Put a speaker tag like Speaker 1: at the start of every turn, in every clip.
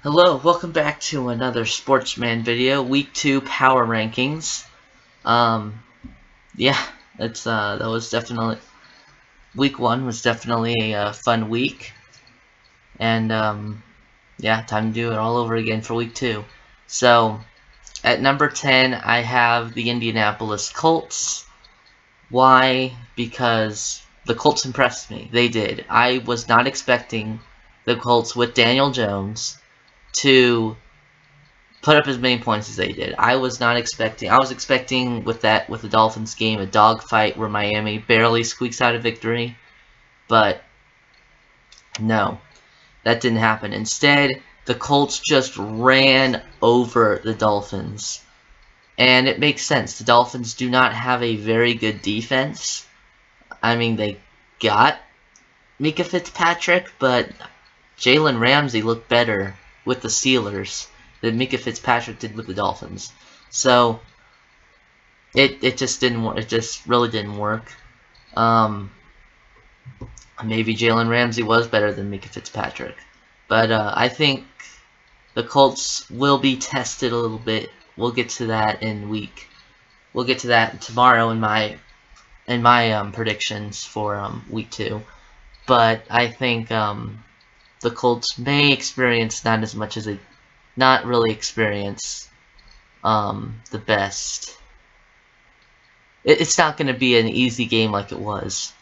Speaker 1: Hello, welcome back to another Sportsman video, Week 2 Power Rankings. Um, yeah, that was definitely, Week 1 was definitely a fun week, and yeah, time to do it all over again for Week 2. So, at number 10, I have the Indianapolis Colts. Why? Because the Colts impressed me. They did. I was not expecting the Colts with Daniel Jones to put up as many points as they did. I was expecting with the Dolphins game a dogfight where Miami barely squeaks out a victory, but no, that didn't happen. Instead, the Colts just ran over the Dolphins. And it makes sense. The Dolphins do not have a very good defense. I mean, they got Mika Fitzpatrick, but Jalen Ramsey looked better with the Steelers than Mika Fitzpatrick did with the Dolphins. So it just didn't work. It just really didn't work. Um, Maybe Jalen Ramsey was better than Mika Fitzpatrick, but I think the Colts will be tested a little bit. We'll get to that We'll get to that tomorrow in my predictions for week 2. But I think the Colts may experience not really experience the best. It's not going to be an easy game like it was.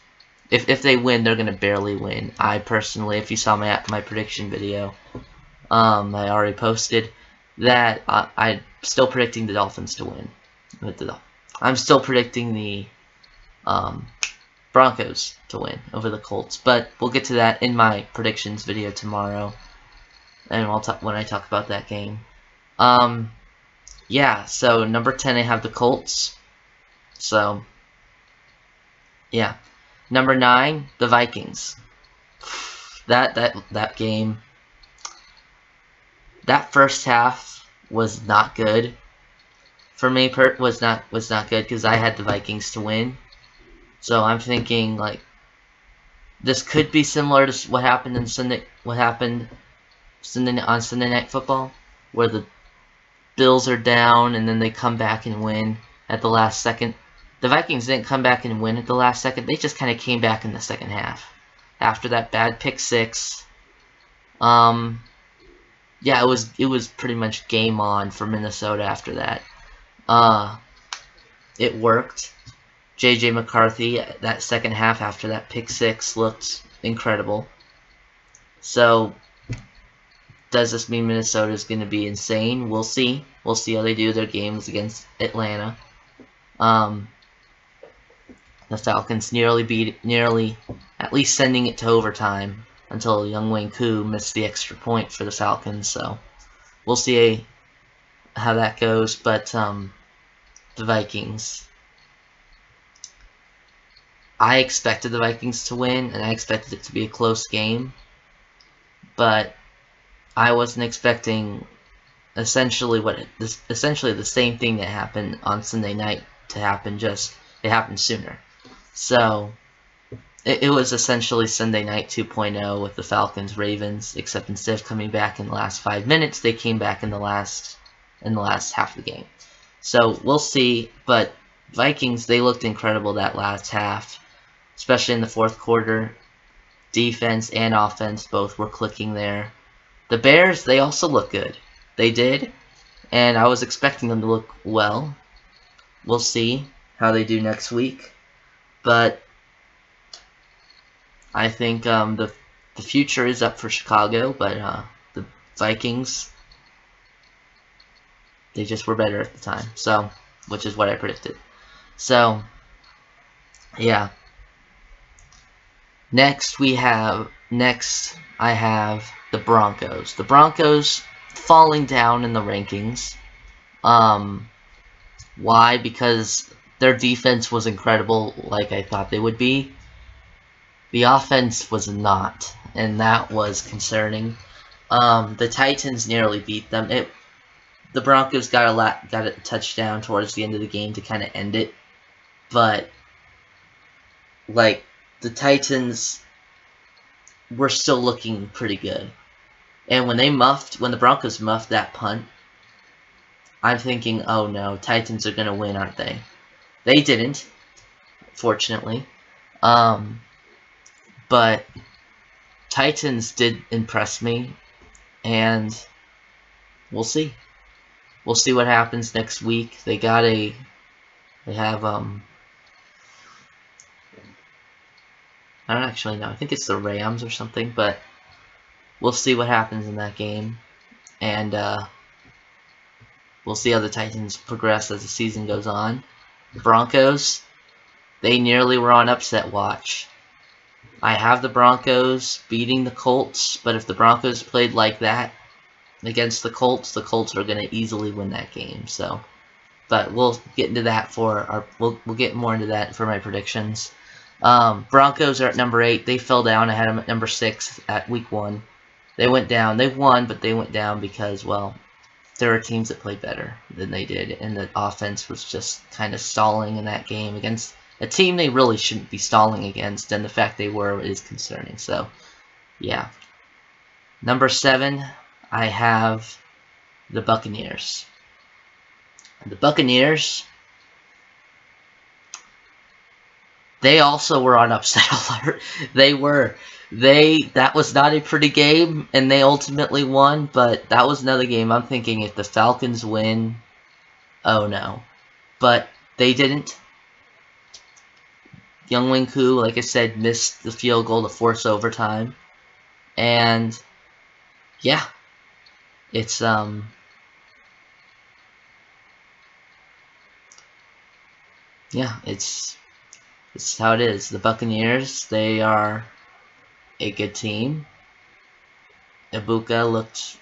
Speaker 1: If they win, they're going to barely win. I personally, if you saw my prediction video, I already posted that I'm still predicting the Dolphins to win. I'm still predicting the um, Broncos to win over the Colts, but we'll get to that in my predictions video tomorrow, and I'll talk when I talk about that game. Yeah. So number 10, I have the Colts. So yeah. Number 9, the Vikings. That game, that first half was not good for me. Was not good because I had the Vikings to win. So I'm thinking like this could be similar to what happened on Sunday Night Football, where the Bills are down and then they come back and win at the last second. The Vikings didn't come back and win at the last second. They just kind of came back in the second half after that bad pick six. Yeah, it was pretty much game on for Minnesota after that. It worked. J.J. McCarthy, that second half after that pick six looked incredible. So, does this mean Minnesota is going to be insane? We'll see. We'll see how they do their games against Atlanta. The Falcons nearly at least sending it to overtime until Younghoe Koo missed the extra point for the Falcons. So we'll see how that goes. But the Vikings, I expected the Vikings to win, and I expected it to be a close game. But I wasn't expecting essentially the same thing that happened on Sunday night to happen. Just it happened sooner. So it was essentially Sunday Night 2.0 with the Falcons-Ravens, except instead of coming back in the last 5 minutes, they came back in the last half of the game. So we'll see, but Vikings, they looked incredible that last half, especially in the fourth quarter. Defense and offense both were clicking there. The Bears, they also look good. They did, and I was expecting them to look well. We'll see how they do next week. But I think the future is up for Chicago, but the Vikings, they just were better at the time. So, which is what I predicted. So, yeah. Next I have the Broncos. The Broncos falling down in the rankings. Why? Because their defense was incredible, like I thought they would be. The offense was not, and that was concerning. The Titans nearly beat them. The Broncos got a touchdown towards the end of the game to kind of end it, but like the Titans were still looking pretty good. And when the Broncos muffed that punt, I'm thinking, oh no, Titans are going to win, aren't they? They didn't, fortunately. But Titans did impress me, and we'll see. We'll see what happens next week. They have, I don't actually know. I think it's the Rams or something, but we'll see what happens in that game. And, we'll see how the Titans progress as the season goes on. The Broncos, they nearly were on upset watch. I have the Broncos beating the Colts, but if the Broncos played like that against the Colts are going to easily win that game. So, but we'll get into that we'll get more into that for my predictions. Broncos are at number 8. They fell down. I had them at number 6 at week 1. They went down. They won, but they went down because, well, there are teams that played better than they did, and the offense was just kind of stalling in that game against a team they really shouldn't be stalling against, and the fact they were is concerning. So, yeah. Number 7, I have the Buccaneers. The Buccaneers, they also were on upset alert. That was not a pretty game, and they ultimately won, but that was another game I'm thinking if the Falcons win, oh no. But they didn't. Younghoe Koo, like I said, missed the field goal to force overtime. And yeah, it's it's how it is. The Buccaneers, they are a good team. Ibuka looked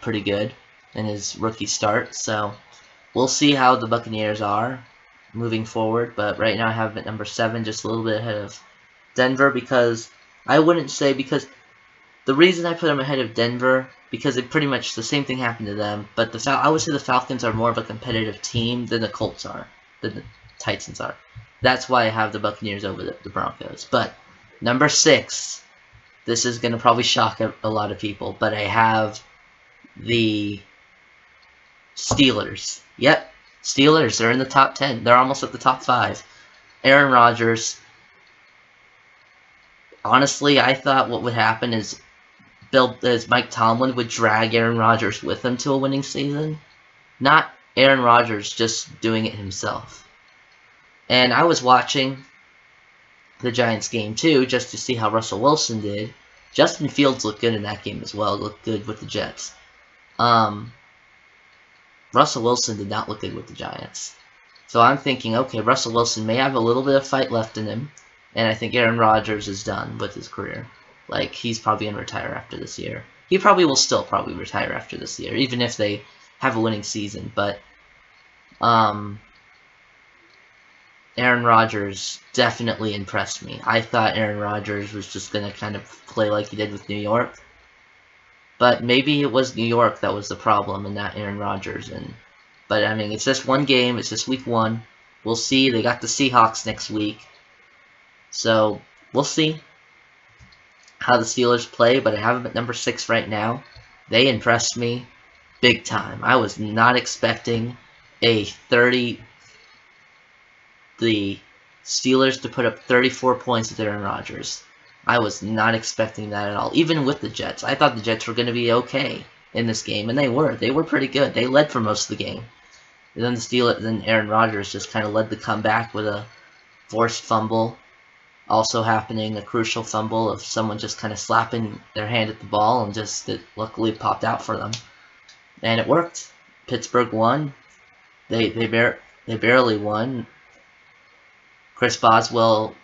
Speaker 1: pretty good in his rookie start, so we'll see how the Buccaneers are moving forward. But right now I have them at number 7, just a little bit ahead of Denver, because the reason I put them ahead of Denver, because it pretty much the same thing happened to them, but I would say the Falcons are more of a competitive team than the Colts are, than the Titans are. That's why I have the Buccaneers over the Broncos. But number 6, this is going to probably shock a lot of people, but I have the Steelers. Yep, Steelers. They're in the top 10. They're almost at the top 5. Aaron Rodgers. Honestly, I thought what would happen is Mike Tomlin would drag Aaron Rodgers with him to a winning season. Not Aaron Rodgers just doing it himself. And I was watching the Giants game too, just to see how Russell Wilson did. Justin Fields looked good in that game as well. Looked good with the Jets. Russell Wilson did not look good with the Giants. So I'm thinking, okay, Russell Wilson may have a little bit of fight left in him, and I think Aaron Rodgers is done with his career. Like, he's probably going to retire after this year. He probably will still retire after this year, even if they have a winning season. But Aaron Rodgers definitely impressed me. I thought Aaron Rodgers was just going to kind of play like he did with New York. But maybe it was New York that was the problem and not Aaron Rodgers. But, I mean, it's just one game. It's just week 1. We'll see. They got the Seahawks next week. So, we'll see how the Steelers play. But I have them at number 6 right now. They impressed me big time. I was not expecting the Steelers to put up 34 points with Aaron Rodgers. I was not expecting that at all, even with the Jets. I thought the Jets were going to be okay in this game, and they were. They were pretty good. They led for most of the game. And then Aaron Rodgers just kind of led the comeback with a forced fumble. Also happening, a crucial fumble of someone just kind of slapping their hand at the ball, and just it luckily popped out for them. And it worked. Pittsburgh won. They barely won. Chris Boswell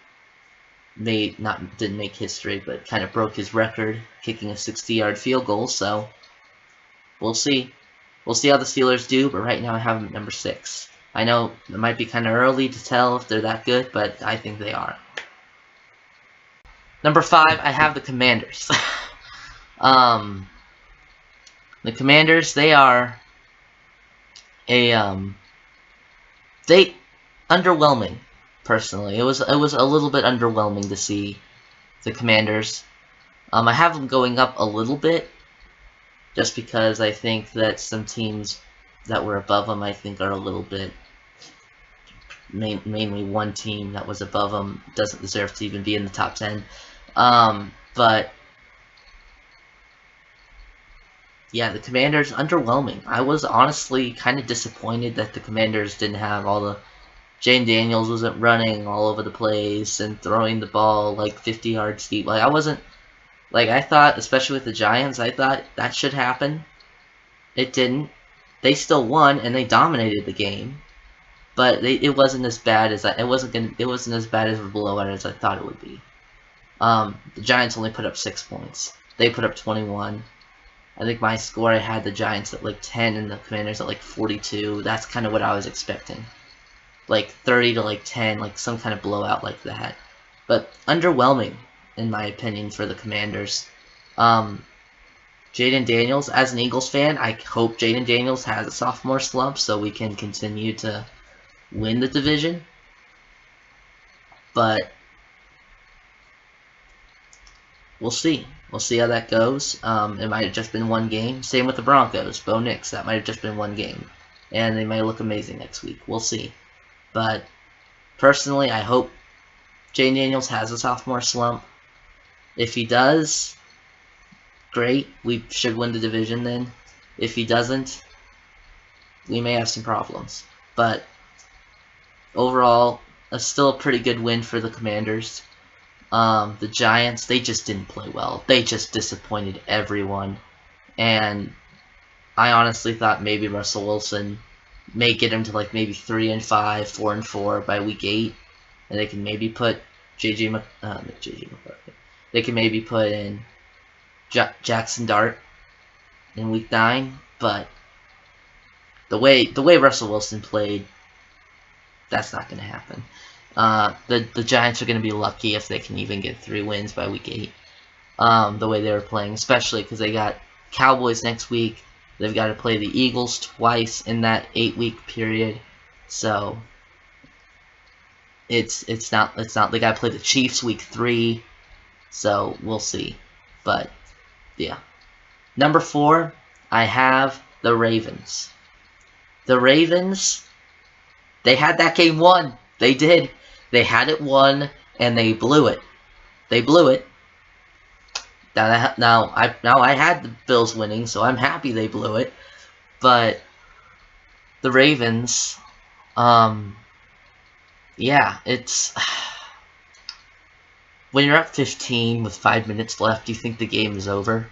Speaker 1: didn't make history, but kind of broke his record, kicking a 60-yard field goal. So we'll see. We'll see how the Steelers do. But right now I have them at number 6. I know it might be kind of early to tell if they're that good, but I think they are. Number 5, I have the Commanders. The Commanders, they are underwhelming. Personally, it was a little bit underwhelming to see the Commanders. I have them going up a little bit, just because I think that some teams that were above them, I think, are a little bit. Mainly one team that was above them doesn't deserve to even be in the top 10. But yeah, the Commanders, underwhelming. I was honestly kind of disappointed that the Commanders didn't have all the... Jane Daniels wasn't running all over the place and throwing the ball like 50 yards deep. Like, I wasn't... Like, I thought, especially with the Giants, I thought that should happen. It didn't. They still won, and they dominated the game. But it wasn't as bad as it wasn't as bad as a blowout as I thought it would be. The Giants only put up 6 points. They put up 21. I think my score, I had the Giants at like 10 and the Commanders at like 42. That's kind of what I was expecting. Like 30 to like 10, like some kind of blowout like that. But underwhelming, in my opinion, for the Commanders. Jaden Daniels, as an Eagles fan, I hope Jaden Daniels has a sophomore slump so we can continue to win the division. But we'll see. We'll see how that goes. It might have just been one game. Same with the Broncos. Bo Nix, that might have just been one game. And they might look amazing next week. We'll see. But personally, I hope Jaden Daniels has a sophomore slump. If he does, great. We should win the division then. If he doesn't, we may have some problems. But overall, still a pretty good win for the Commanders. The Giants, they just didn't play well. They just disappointed everyone. And I honestly thought maybe Russell Wilson may get him to like maybe 3-5, 4-4 by week 8. And they can maybe put JJ McCarthy. They can maybe put in Jackson Dart in week 9. But the way Russell Wilson played, that's not going to happen. The Giants are going to be lucky if they can even get 3 wins by week 8. The way they were playing, especially because they got Cowboys next week. They've got to play the Eagles twice in that 8-week period. So it's not they got to play the Chiefs week 3. So we'll see. But yeah. Number 4, I have the Ravens. The Ravens, they had that game won. They did. They had it won, and they blew it. They blew it. Now I had the Bills winning, so I'm happy they blew it. But the Ravens, yeah, it's... When you're up 15 with 5 minutes left, do you think the game is over?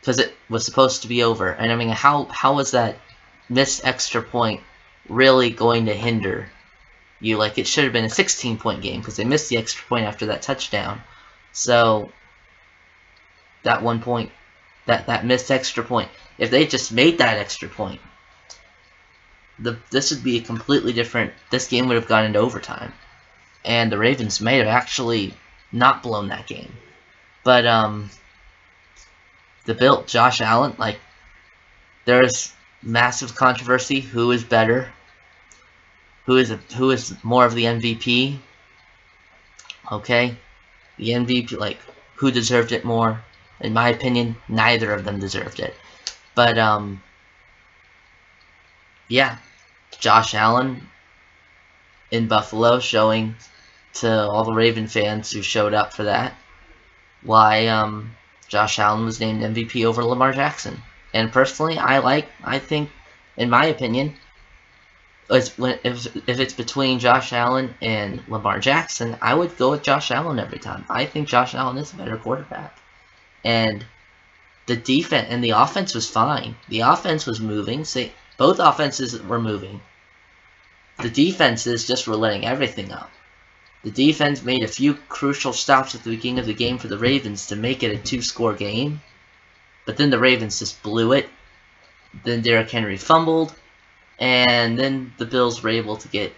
Speaker 1: Because it was supposed to be over. And I mean, how was that missed extra point really going to hinder you? Like, it should have been a 16-point game because they missed the extra point after that touchdown. So that 1 point, that missed extra point, if they just made that extra point, this would be a completely different... This game would have gone into overtime. And the Ravens may have actually not blown that game. But, Josh Allen, like, there's massive controversy. Who is better? Who is more of the MVP? Okay? The MVP, like, who deserved it more? In my opinion, neither of them deserved it. But, yeah. Josh Allen in Buffalo, showing to all the Raven fans who showed up for that why Josh Allen was named MVP over Lamar Jackson. And personally, I think, in my opinion, if it's between Josh Allen and Lamar Jackson, I would go with Josh Allen every time. I think Josh Allen is a better quarterback. And the defense and the offense was fine. The offense was moving. Both offenses were moving. The defenses just were letting everything up. The defense made a few crucial stops at the beginning of the game for the Ravens to make it a 2-score game. But then the Ravens just blew it. Then Derrick Henry fumbled. And then the Bills were able to get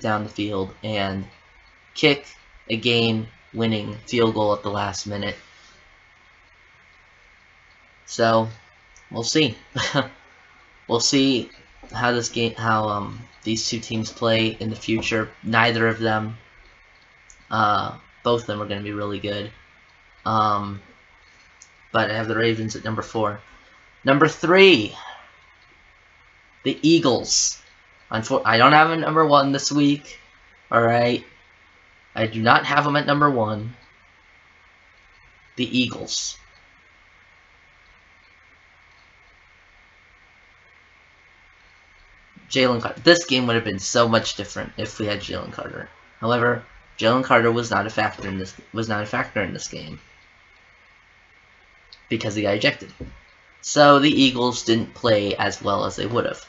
Speaker 1: down the field and kick a game-winning field goal at the last minute. So, we'll see. We'll see how these two teams play in the future. Neither of them, both of them are going to be really good. But but I have the Ravens at number 4. Number 3, the Eagles. I don't have them at number 1 this week. Alright? I do not have them at number 1. The Eagles. Jalen Carter. This game would have been so much different if we had Jalen Carter. However, Jalen Carter was not a factor in this game because he got ejected. So the Eagles didn't play as well as they would have.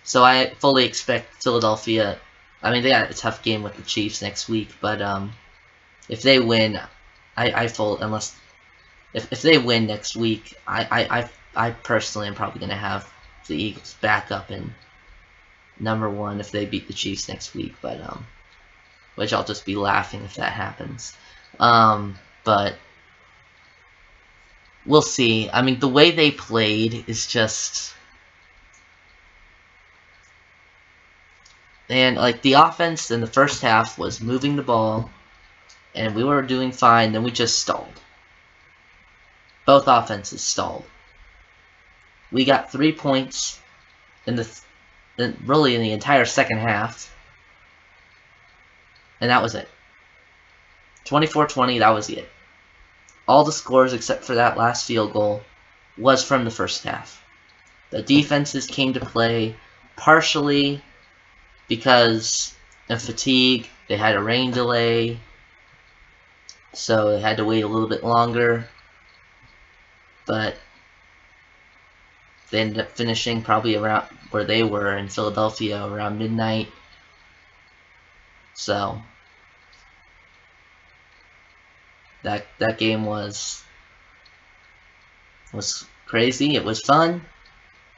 Speaker 1: So I fully expect Philadelphia. I mean, they got a tough game with the Chiefs next week, but if they win, if they win next week, I personally am probably going to have the Eagles back up in number 1 if they beat the Chiefs next week, but which I'll just be laughing if that happens. But we'll see. I mean, the way they played is just, and like the offense in the first half was moving the ball, and we were doing fine. Then we just stalled. Both offenses stalled. We got 3 points really in the entire second half, and that was it. 24-20, that was it. All the scores except for that last field goal was from the first half. The defenses came to play partially because of fatigue. They had a rain delay, so they had to wait a little bit longer. But they ended up finishing probably around where they were in Philadelphia around midnight. So that game was crazy. It was fun.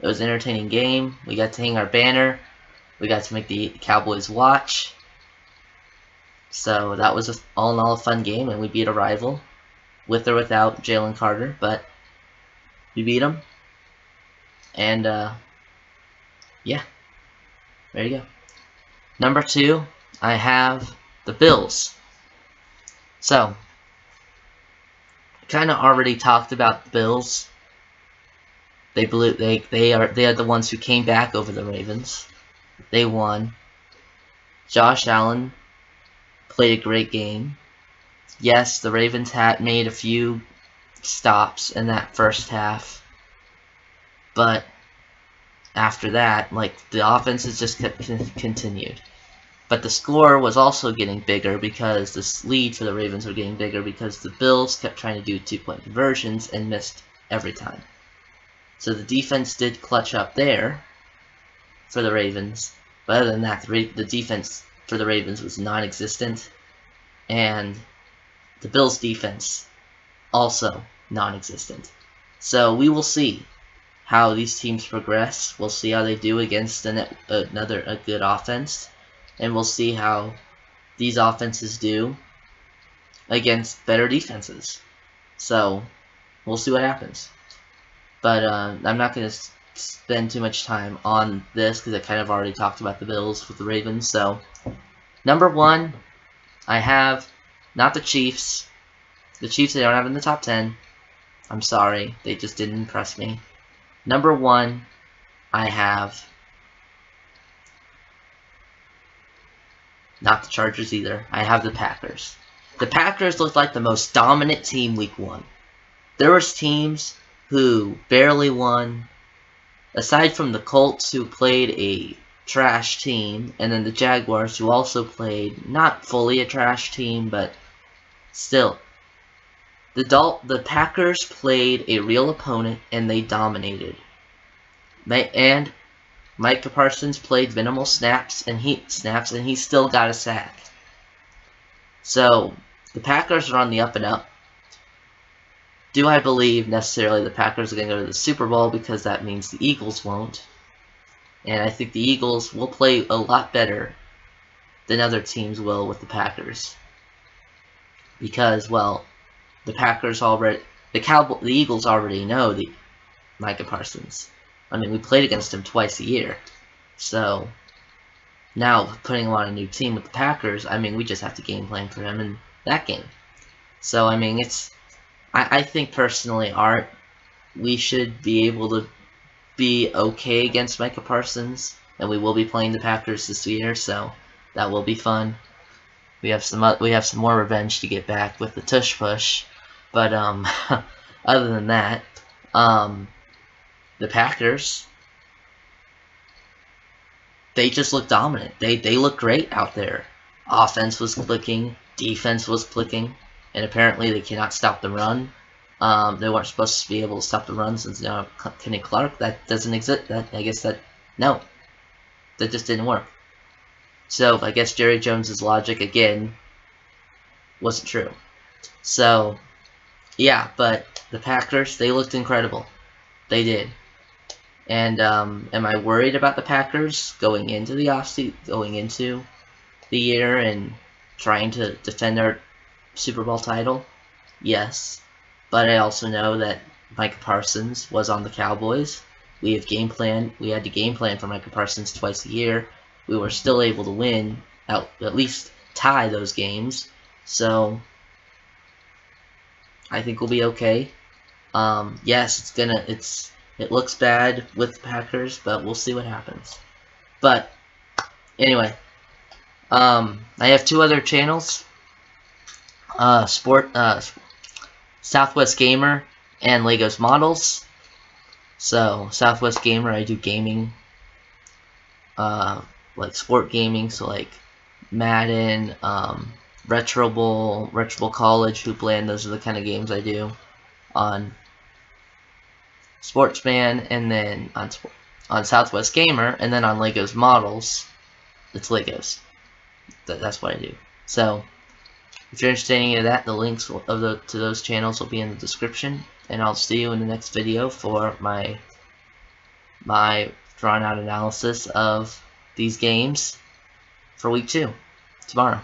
Speaker 1: It was an entertaining game. We got to hang our banner. We got to make the Cowboys watch. So that was all in all a fun game, and we beat a rival, with or without Jalen Carter, but we beat him. And yeah, there you go. Number 2, I have the Bills. So kind of already talked about the Bills. They are the ones who came back over the Ravens. They won. Josh Allen played a great game. Yes, the Ravens had made a few stops in that first half, but after that, like, the offenses just continued. But the score was also getting bigger because this lead for the Ravens were getting bigger because the Bills kept trying to do 2-point conversions and missed every time. So the defense did clutch up there for the Ravens, but other than that, the defense for the Ravens was non-existent, and the Bills' defense also non-existent. So we will see how these teams progress. We'll see how they do against a good offense, and we'll see how these offenses do against better defenses. So we'll see what happens. But I'm not going to spend too much time on this because I kind of already talked about the Bills with the Ravens. So number 1, I have not the Chiefs. The Chiefs I don't have in the top 10. I'm sorry, they just didn't impress me. Number 1, I have not the Chargers either. I have the Packers. The Packers looked like the most dominant team week 1. There was teams who barely won, aside from the Colts, who played a trash team, and then the Jaguars, who also played not fully a trash team, but still. The Packers played a real opponent, and they dominated. And Micah Parsons played minimal snaps, and he still got a sack. So the Packers are on the up and up. Do I believe necessarily the Packers are going to go to the Super Bowl, because that means the Eagles won't? And I think the Eagles will play a lot better than other teams will with the Packers. Because, well, the Eagles already know the Micah Parsons. I mean, we played against him twice a year. So now putting him on a new team with the Packers, I mean, we just have to game plan for him in that game. So I mean, I think personally, we should be able to be okay against Micah Parsons, and we will be playing the Packers this year, so that will be fun. We have some more revenge to get back with the tush push, but other than that, the Packers, they just look dominant. They look great out there. Offense was clicking, defense was clicking, and apparently they cannot stop the run. They weren't supposed to be able to stop the run since Kenny Clark. That doesn't exist. No, that just didn't work. So I guess Jerry Jones's logic again wasn't true. So yeah, but the Packers, they looked incredible. They did. And am I worried about the Packers going into the year and trying to defend our Super Bowl title? Yes. But I also know that Micah Parsons was on the Cowboys. We had to game plan for Micah Parsons twice a year. We were still able to win, at least tie those games. So I think we'll be okay. Yes, it looks bad with the Packers, but we'll see what happens. But anyway, I have two other channels. Southwest Gamer and Legos Models. So Southwest Gamer, I do gaming, like sport gaming, so like Madden, Retro Bowl College, Hoopland. Those are the kind of games I do on Sportsman, and then on Southwest Gamer, and then on Legos Models, it's Legos. That's what I do. So if you're interested in any of that, the links to those channels will be in the description, and I'll see you in the next video for my drawn out analysis of these games for week 2 tomorrow.